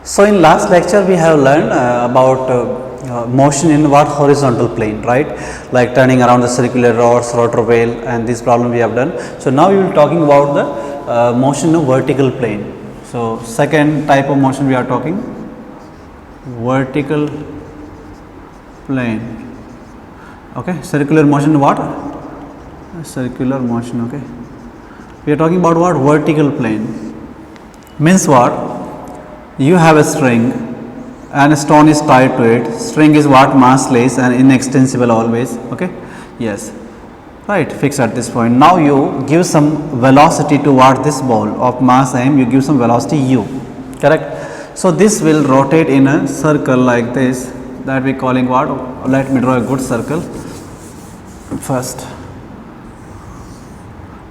So in last lecture we have learned about motion in what horizontal plane, right, like turning around the circular rods, rotor wheel, and this problem we have done. So now we will talking about the motion in vertical plane. So second type of motion we are talking vertical plane. Okay, circular motion what? Circular motion. Okay, we are talking about what? Vertical plane means what? You have a string and a stone is tied to it. String is what? Massless and inextensible always. Okay, yes, right, fixed at this point. Now you give some velocity to what? This ball of mass m, you give some velocity u, correct. So this will rotate in a circle like this, that we calling what? Let me draw a good circle first.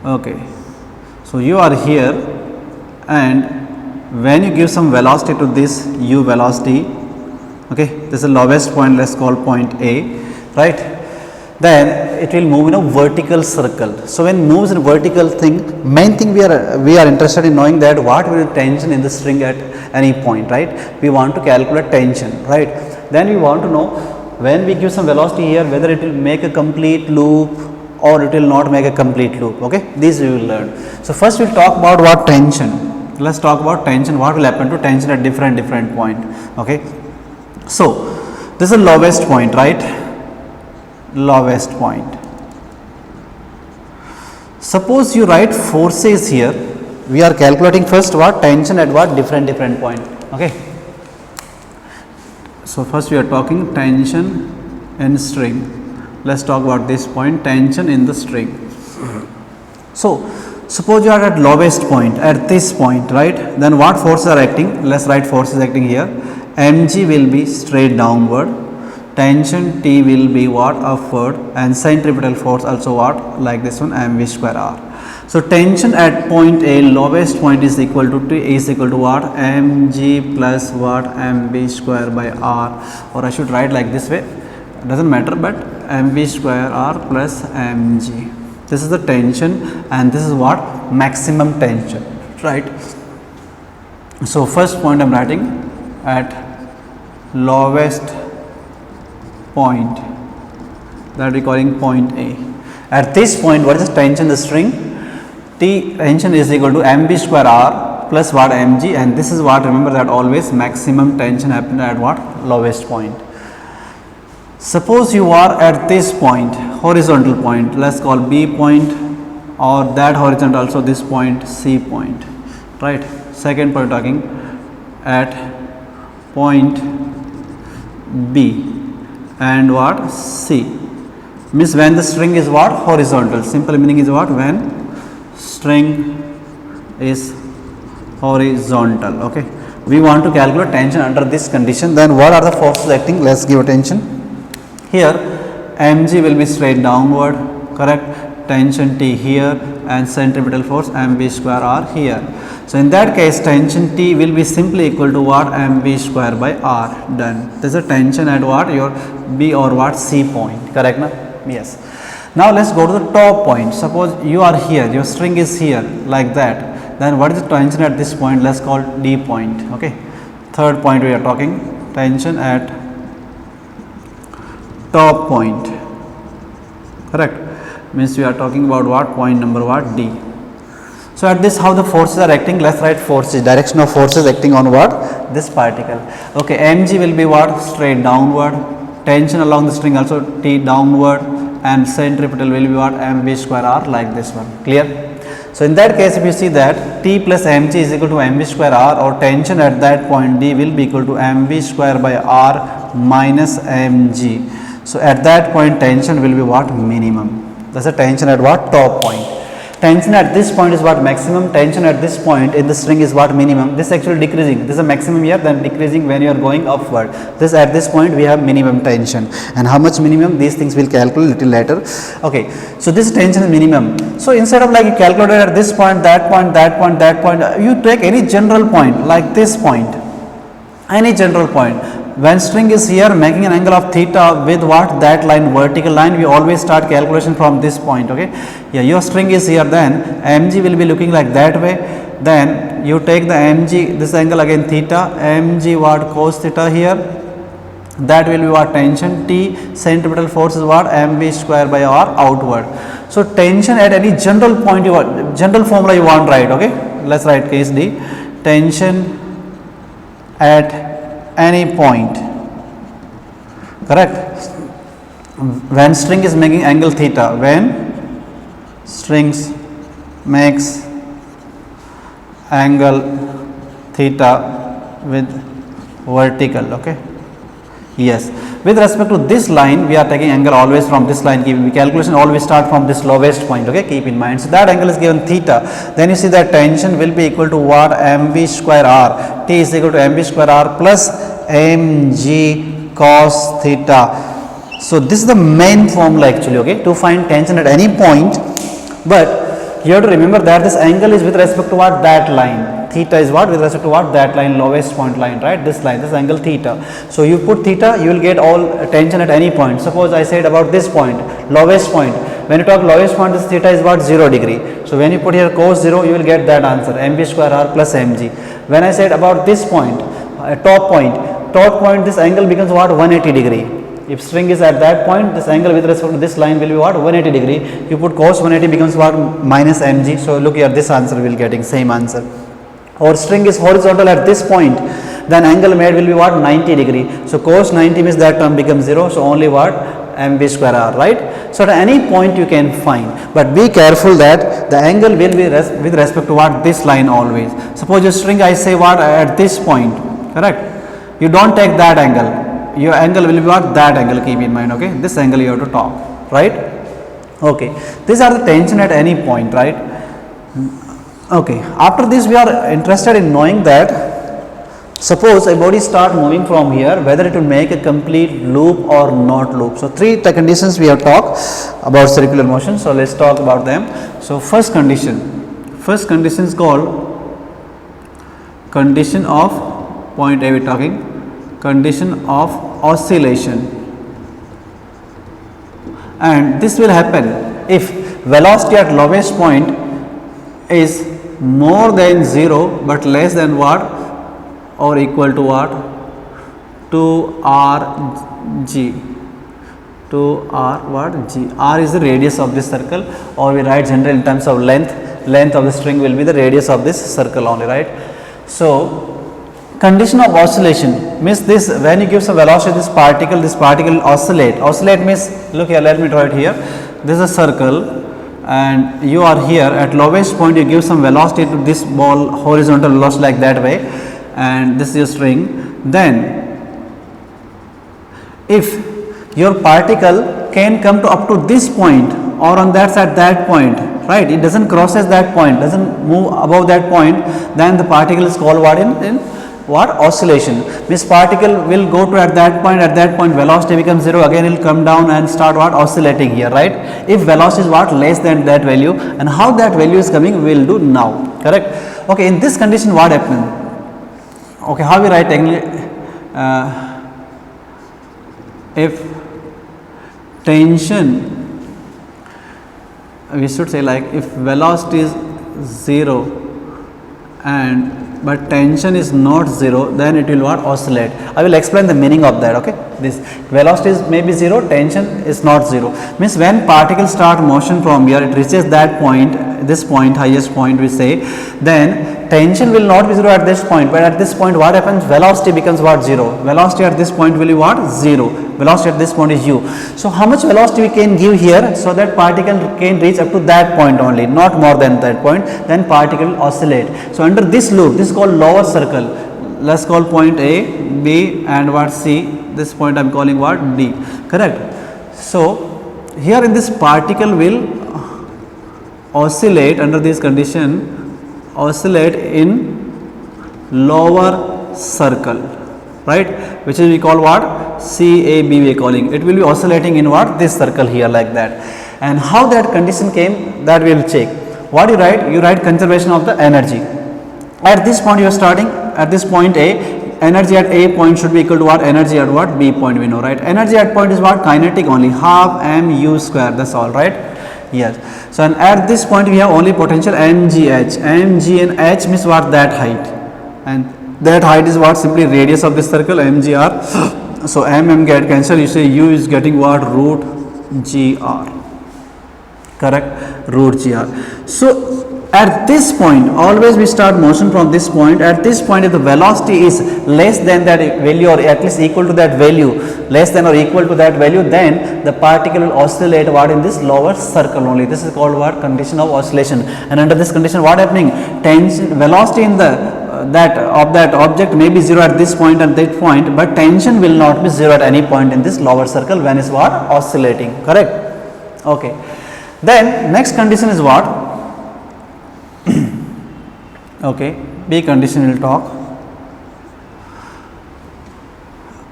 Okay, so you are here, and when you give some velocity to this u velocity, okay, this is the lowest point, let's call point A, right, then it will move in a vertical circle. So when moves in a vertical thing, main thing we are interested in knowing that what will be tension in the string at any point, right. We want to calculate tension, right. Then we want to know when we give some velocity here, whether it will make a complete loop or it will not make a complete loop. Okay, these we will learn. So first we will talk about what? Tension. Let's talk about tension. What will happen to tension at different point? Okay, so this is the lowest point, right? Lowest point. Suppose you write forces here. We are calculating first what? Tension at what? Different point. Okay, so first we are talking tension in string. Let's talk about this point, tension in the string. So suppose you are at lowest point, at this point, right, then what forces are acting? Let's write forces acting here. Mg will be straight downward, tension T will be what? Upward, and centripetal force also what? Like this one, mv square r. So tension at point A, lowest point, is equal to T, is equal to what? Mg plus what? Mv square by r, or I should write like this way, doesn't matter, but mv square r plus mg. This is the tension, and this is what? Maximum tension, right. So first point I am writing at lowest point, that we are calling point A. At this point, what is the tension in the string? T tension is equal to mv square r plus what? Mg, and this is what? Remember that always maximum tension happens at what? Lowest point. Suppose you are at this point, horizontal point, let's call B point, or that horizontal also this point C point, right. Second point talking at point B and what? C, means when the string is what? Horizontal. Simple meaning is what? When string is horizontal. Okay, we want to calculate tension under this condition. Then what are the forces acting? Let's give attention. Here mg will be straight downward, correct, tension T here, and centripetal force mv square r here. So in that case tension T will be simply equal to what? Mv square by r. Done. This is a tension at what? Your B or what? C point, correct na? Yes. Now let's go to the top point. Suppose you are here, your string is here like that, then what is the tension at this point? Let's call D point. Okay, third point we are talking tension at top point, correct, means we are talking about what? Point number what? D. So at this, how the forces are acting? Let's write forces, direction of forces acting on what? This particle. Okay, mg will be what? Straight downward, tension along the string also T downward, and centripetal will be what? Mv square r, like this one. Clear? So in that case, if you see that T plus mg is equal to mv square r, or tension at that point D will be equal to mv square by r minus mg. So at that point tension will be what? Minimum. That's the tension at what? Top point. Tension at this point is what? Maximum. Tension at this point in the string is what? Minimum. This actually decreasing. This is a maximum here, then decreasing when you are going upward. This at this point we have minimum tension. And how much minimum? These things we'll calculate little later. Okay. So this tension is minimum. So instead of like you calculate at this point, that point, that point, that point, you take any general point like this point. Any general point. When string is here making an angle of theta with what? That line, vertical line, we always start calculation from this point. Okay, yeah, your string is here, then mg will be looking like that way, then you take the mg, this angle again theta, mg what cos theta here, that will be what tension, T centripetal force is what mv square by r outward. So tension at any general point, you want general formula you want, right? Okay, let's write case D, tension at any point, correct, when string is making angle theta, when strings makes angle theta with vertical. Okay, yes, with respect to this line we are taking angle always from this line, calculation always start from this lowest point. Okay, keep in mind. So that angle is given theta, then you see that tension will be equal to what, mv square r, T is equal to mv square r plus mg cos theta. So this is the main formula actually, okay, to find tension at any point. But you have to remember that this angle is with respect to what, that line, theta is what with respect to what, that line, lowest point line, right, this line, this angle theta. So you put theta, you will get all tension at any point. Suppose I said about this point, lowest point, when you talk lowest point, this theta is what, 0 degree. So when you put here cos 0, you will get that answer, mv square r plus mg. When I said about this point, top point, this angle becomes what, 180 degree. If string is at that point, this angle with respect to this line will be what, 180 degree. You put cos 180 becomes what, minus mg. So look here, this answer we will getting same answer. Or string is horizontal at this point, then angle made will be what, 90 degree. So cos 90 means that term becomes 0. So only what, mv square r, right? So at any point you can find, but be careful that the angle will be with respect to what, this line always. Suppose your string I say what, at this point, correct? You don't take that angle. Your angle will be what, that angle, keep in mind. Okay, this angle you have to talk, right? Okay, these are the tension at any point, right? Okay, after this we are interested in knowing that suppose a body start moving from here, whether it will make a complete loop or not loop. So three conditions we have talked about circular motion. So let's talk about them. So first condition is called condition of point A. We are talking condition of oscillation, and this will happen if velocity at lowest point is more than 0 but less than what, or equal to what, 2rg, 2r what, g. R is the radius of this circle, or we write generally in terms of length of the string will be the radius of this circle only, right? So condition of oscillation means this, when you give some velocity this particle oscillate means, look here, let me draw it here. This is a circle and you are here at lowest point, you give some velocity to this ball, horizontal velocity like that way, and this is your string. Then if your particle can come to up to this point or on that side, that point, right, it doesn't crosses that point, doesn't move above that point, then the particle is called what, in what, oscillation. Means particle will go to at that point velocity becomes 0, again it will come down and start what, oscillating here, right? If velocity is what, less than that value, and how that value is coming we will do now, correct? Okay, in this condition what happens? Okay, how we write if tension, we should say like if velocity is 0 and but tension is not 0, then it will what, oscillate. I will explain the meaning of that. Okay, this velocity is maybe 0, tension is not 0, means when particles start motion from here, it reaches that point, this point, highest point we say, then tension will not be 0 at this point, but at this point what happens, velocity becomes what, 0, velocity at this point will be what, 0, velocity at this point is u. So how much velocity we can give here, so that particle can reach up to that point only, not more than that point, then particle will oscillate. So under this loop, this is called lower circle, let's call point A, B and what, C, this point I am calling what, D, correct? So here in this particle will oscillate under this condition, oscillate in lower circle, right, which is we call what, CAB we are calling, it will be oscillating in what, this circle here like that. And how that condition came, that we will check. What you write? You write conservation of the energy. At this point you are starting at this point A, energy at A point should be equal to what, energy at what, B point we know, right? Energy at point is what, kinetic only, half mu square, that's all, right? Yes. So and at this point we have only potential mgh. Mg and h means what? That height, and that height is what? Simply radius of this circle, mgr. So m get cancelled. You say u is getting what? Root gr. Correct? Root gr. So at this point, always we start motion from this point. At this point, if the velocity is less than that value or at least equal to that value, less than or equal to that value, then the particle will oscillate what? In this lower circle only. This is called what? Condition of oscillation. And under this condition, what happening? Tension, velocity in the that object may be 0 at this point and that point, but tension will not be 0 at any point in this lower circle when it's what? Oscillating. Correct? Okay. Then next condition is what? Okay, B condition will talk.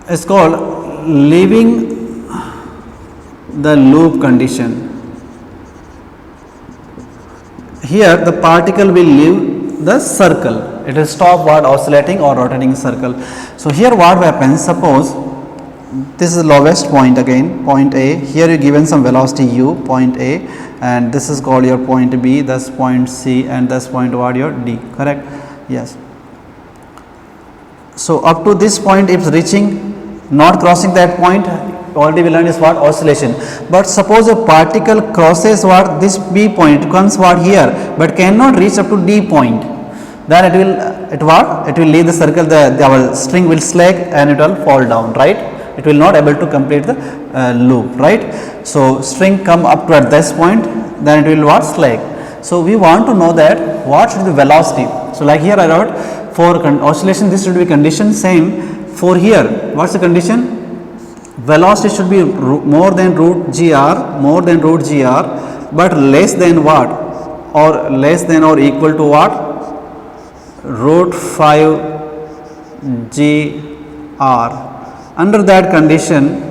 It's called leaving the loop condition. Here the particle will leave the circle. It will stop what? Oscillating or rotating circle. So here what happens? Suppose this is the lowest point again, point A. Here you given some velocity u, point A, and this is called your point B, thus point C, and thus point what? Your D. Correct? Yes. So up to this point, if reaching, not crossing that point, already we learned is what? Oscillation. But suppose a particle crosses what? This B point, it comes what? Here, but cannot reach up to D point. Then it will leave the circle. Our string will sag and it will fall down. Right? It will not able to complete the loop, right? So string come up to at this point, then it will what? Sag. So we want to know that what should be the velocity. So like here I wrote for oscillation this should be condition same. For here what's the condition? Velocity should be more than root gr, but less than what? Or less than or equal to what? Root 5 gr. Under that condition,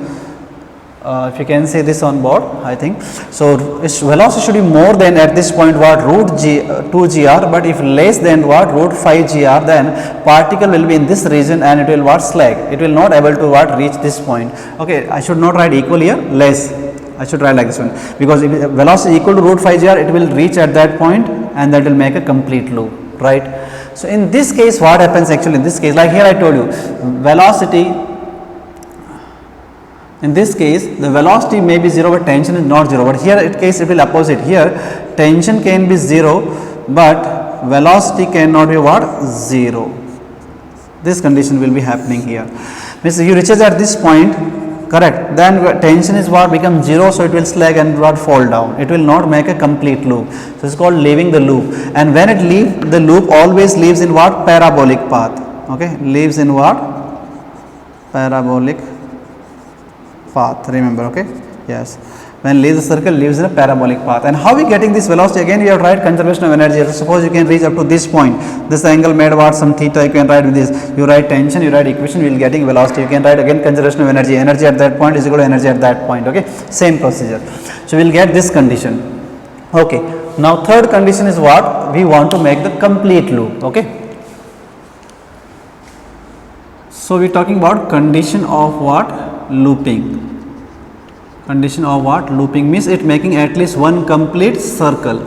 if you can say this on board, I think. So its velocity should be more than at this point what? Root 2 gr, but if less than what? Root 5 gr, then particle will be in this region and it will what? Sag. It will not able to what? Reach this point. Okay, I should not write equal here, less. I should write like this one, because if velocity equal to root 5 gr, it will reach at that point and that will make a complete loop, right? So in this case, what happens actually in this case? Like here I told you, velocity. In this case, the velocity may be 0, but tension is not 0. But here, in case it will opposite. Here, tension can be 0, but velocity cannot be what? 0. This condition will be happening here. Means you reaches at this point, correct? Then tension is what? Become 0, so it will sag and what? Fall down. It will not make a complete loop. So it's called leaving the loop. And when it leaves, the loop always leaves in what? Parabolic path. Okay, leaves in what? Parabolic path. Remember, okay? Yes. When leaves the circle, leaves in a parabolic path. And how we getting this velocity? Again, we have to write conservation of energy. So suppose you can reach up to this point. This angle made what? Some theta. You can write with this. You write tension. You write equation. You will getting velocity. You can write again conservation of energy. Energy at that point is equal to energy at that point. Okay. Same procedure. So we will get this condition. Okay. Now third condition is what? We want to make the complete loop. Okay. So we are talking about condition of what? Looping. Condition of what? Looping means it making at least one complete circle.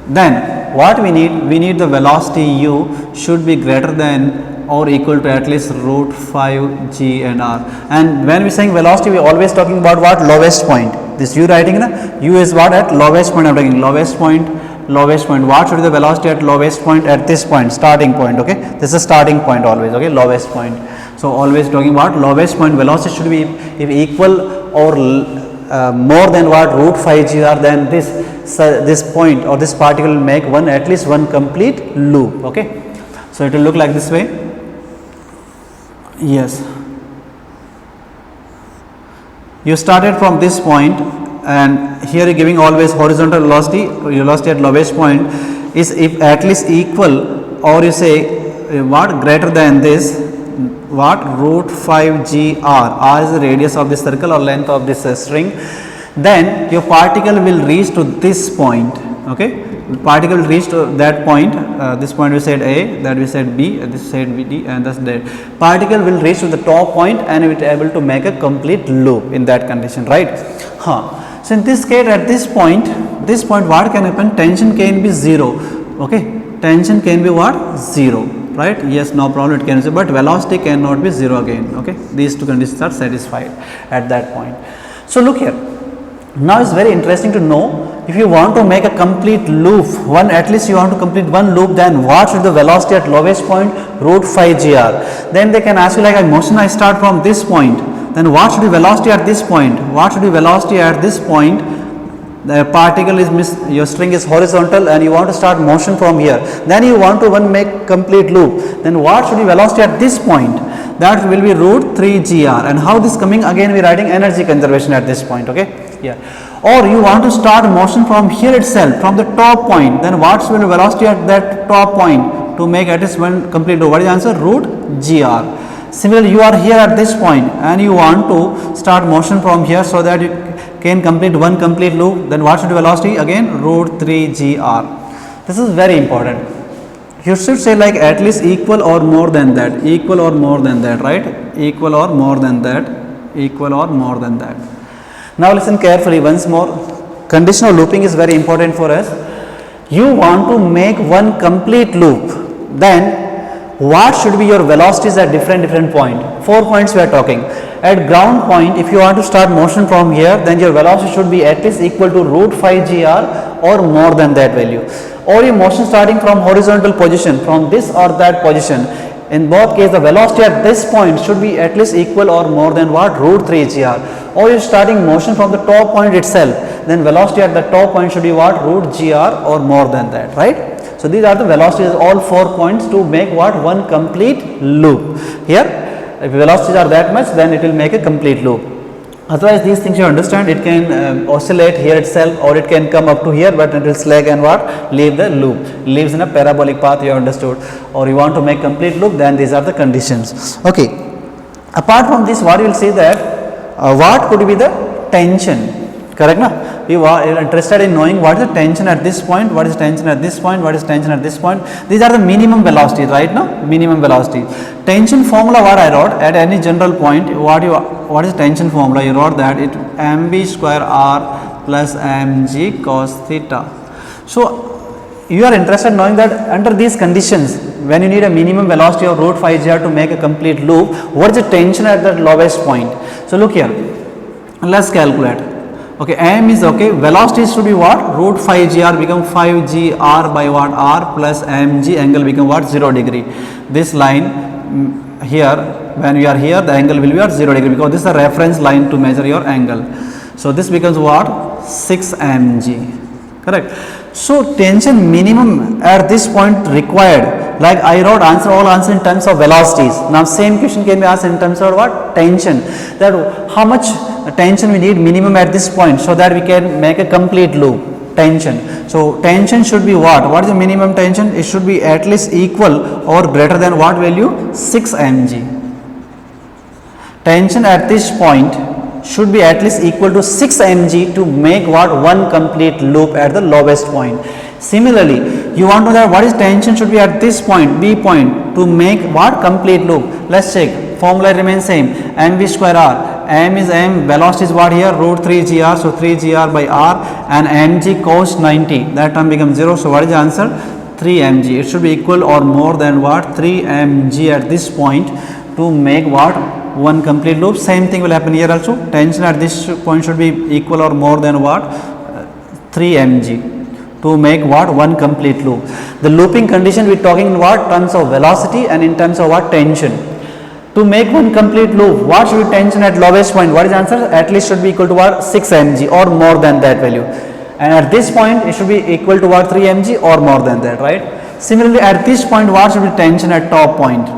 Then what we need the velocity u should be greater than or equal to at least root 5 g and r. And when we saying velocity, we always talking about what? Lowest point. This u writing na, u is what? At lowest point. I am taking lowest point. What should be the velocity at lowest point? At this point, starting point. Okay, this is starting point always. Okay, lowest point. So always talking about lowest point velocity should be if equal or more than what? Root 5 gr, then this point or this particle will make at least one complete loop. Okay, so it will look like this way. Yes, you started from this point, and here you giving always horizontal velocity at lowest point is if at least equal, or you say what? Greater than this. What? Root 5 gr. R is the radius of this circle or length of this string. Then your particle will reach to this point. Okay, particle will reach to that point. This point we said A, that we said B, this said D, and that's that. Particle will reach to the top point and it will able to make a complete loop in that condition, right? So in this case, at this point what can happen? Tension can be 0. Okay, tension can be what? 0, right? Yes, no problem, it can be, but velocity cannot be 0 again. Okay, these two conditions are satisfied at that point. So look here, now it's very interesting to know, if you want to make a complete loop, at least you want to complete one loop, then what should the velocity at lowest point? Root phi gr. Then they can ask you, like, motion I start from this point, then what should be velocity at this point? What should be velocity at this point? The particle is your string is horizontal and you want to start motion from here, then you want to make complete loop, then what should be velocity at this point? That will be root 3 gr. And how this coming? Again we are writing energy conservation at this point. Okay, yeah. Or you want to start motion from here itself, from the top point, then what should be the velocity at that top point to make at least one complete loop? What is the answer? Root gr. Similarly, you are here at this point and you want to start motion from here so that you can complete one complete loop, then what should be velocity? Again root 3 gr. This is very important. You should say like at least equal or more than that, equal or more than that, right? Equal or more than that, equal or more than that. Now listen carefully once more. Conditional looping is very important for us. You want to make one complete loop, then what should be your velocities at different point? 4 points we are talking. At ground point, if you want to start motion from here, then your velocity should be at least equal to root phi gr or more than that value. Or your motion starting from horizontal position, from this or that position, in both cases the velocity at this point should be at least equal or more than what? Root 3 gr. Or you are starting motion from the top point itself, then velocity at the top point should be what? Root gr or more than that, right? So these are the velocities, all 4 points to make what? One complete loop. Here, if velocities are that much, then it will make a complete loop. Otherwise, these things you understand, it can oscillate here itself, or it can come up to here, but it will slack and what? Leave the loop. Leaves in a parabolic path, you understood. Or you want to make complete loop, then these are the conditions. Okay. Apart from this, what you will see that what could be the tension? Correct, na? You are interested in knowing what is the tension at this point, what is tension at this point, what is tension at this point. These are the minimum velocities, right? Now, minimum velocity. Tension formula what I wrote at any general point. What is tension formula? You wrote that it mv square r plus mg cos theta. So you are interested in knowing that under these conditions, when you need a minimum velocity of root phi gr to make a complete loop, what is the tension at the lowest point? So look here, let's calculate. Okay, m is okay, velocity should be what? Root phi gr become 5 gr by what? R plus mg, angle become what? 0 degree. This line here, when you are here, the angle will be at 0 degree, because this is a reference line to measure your angle. So this becomes what? 6 mg. Correct. So tension minimum at this point required, like I wrote all answer in terms of velocities. Now same question can be asked in terms of what? Tension. That how much tension we need minimum at this point so that we can make a complete loop. Tension. So tension should be what? What is the minimum tension? It should be at least equal or greater than what value? 6 mg. Tension at this point should be at least equal to 6 mg to make what? One complete loop at the lowest point. Similarly, you want to know that what is tension should be at this point, B point, to make what? Complete loop. Let's check. Formula remains same. mv square r. M is m, velocity is what here? Root 3 gr. So 3 gr by r, and mg cos 90. That term becomes 0. So what is the answer? 3 mg. It should be equal or more than what? 3 mg at this point to make what? One complete loop. Same thing will happen here also. Tension at this point should be equal or more than what? 3 mg to make what? One complete loop. The looping condition we are talking in what? Terms of velocity and in terms of what? Tension. To make one complete loop, what should be tension at lowest point? What is the answer? At least should be equal to what? 6 mg or more than that value. And at this point, it should be equal to what? 3 mg or more than that, right? Similarly, at this point, what should be tension at top point?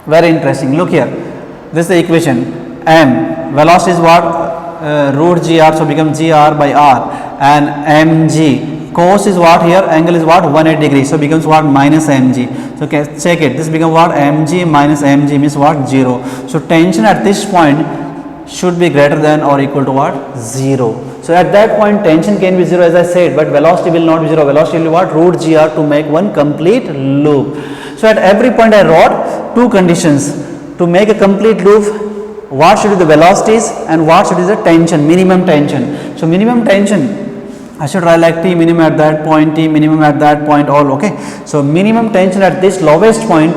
Very interesting. Look here. This is the equation. M, velocity is what? Root gr, so become gr by r, and mg. Cos is what here? Angle is what? 180 degrees. So becomes what? Minus mg. So check it. This becomes what? Mg minus mg means what? 0. So tension at this point should be greater than or equal to what? 0. So at that point tension can be 0 as I said, but velocity will not be 0. Velocity will be what? Root gr to make one complete loop. So at every point I wrote two conditions. To make a complete loop, what should be the velocities and what should be the tension, minimum tension. So minimum tension, I should write like T minimum at that point, T minimum at that point, all okay. So minimum tension at this lowest point,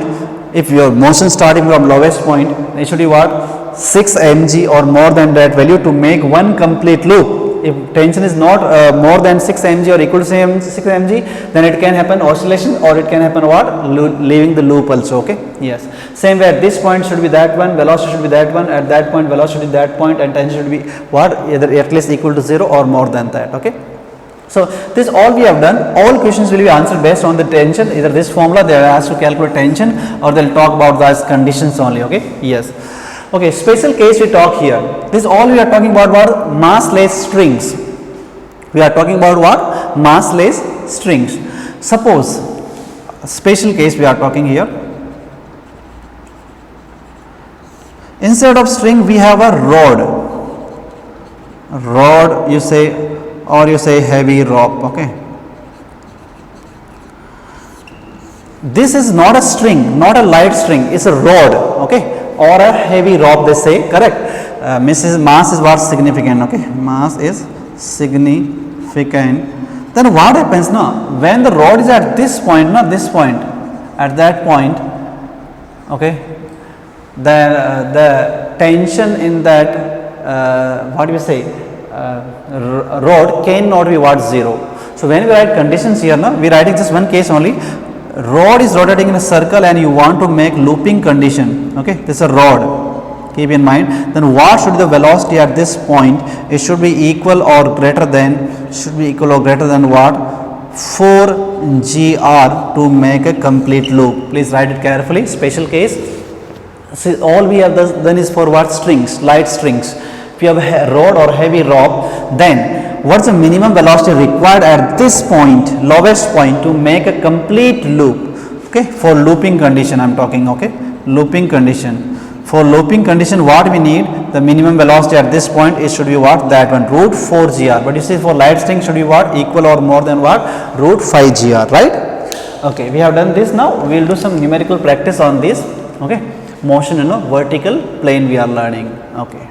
if your motion starting from lowest point, it should be what, 6 mg or more than that value to make one complete loop. If tension is not more than 6 mg or equal to 6 mg, then it can happen oscillation or it can happen what, leaving the loop also, okay. Yes, same way at this point should be that one, velocity should be that one, at that point velocity that point, and tension should be what, either at least equal to 0 or more than that, okay. So this all we have done. All questions will be answered based on the tension. Either this formula they are asked to calculate tension, or they will talk about those conditions only, okay. Yes. Okay, special case we talk here. This all we are talking about what, massless strings. We are talking about what, massless strings. Suppose special case we are talking here. Instead of string we have a rod you say, or you say heavy rope, okay. This is not a string, not a light string, it's a rod, okay, or a heavy rope they say, correct. Mass is what, significant, okay, mass is significant. Then what happens now, when the rod is at this point, not this point, at that point, okay, the tension in that what do you say, rod cannot be what, 0. So when we write conditions here now, we writing just one case only. Rod is rotating in a circle and you want to make looping condition, okay, this is a rod, keep in mind. Then what should be the velocity at this point? It should be equal or greater than, what, 4 gr to make a complete loop. Please write it carefully. Special case. See, all we have done is for what, strings, light strings. If you have a rod or heavy rope, then what's the minimum velocity required at this point, lowest point, to make a complete loop, okay, for looping condition I am talking, okay, looping condition. For looping condition what we need, the minimum velocity at this point, it should be what, that one, root 4 gr. But you see for light string should be what, equal or more than what, root 5 gr, right. Okay, we have done this. Now we will do some numerical practice on this, okay, motion in a vertical plane we are learning, okay.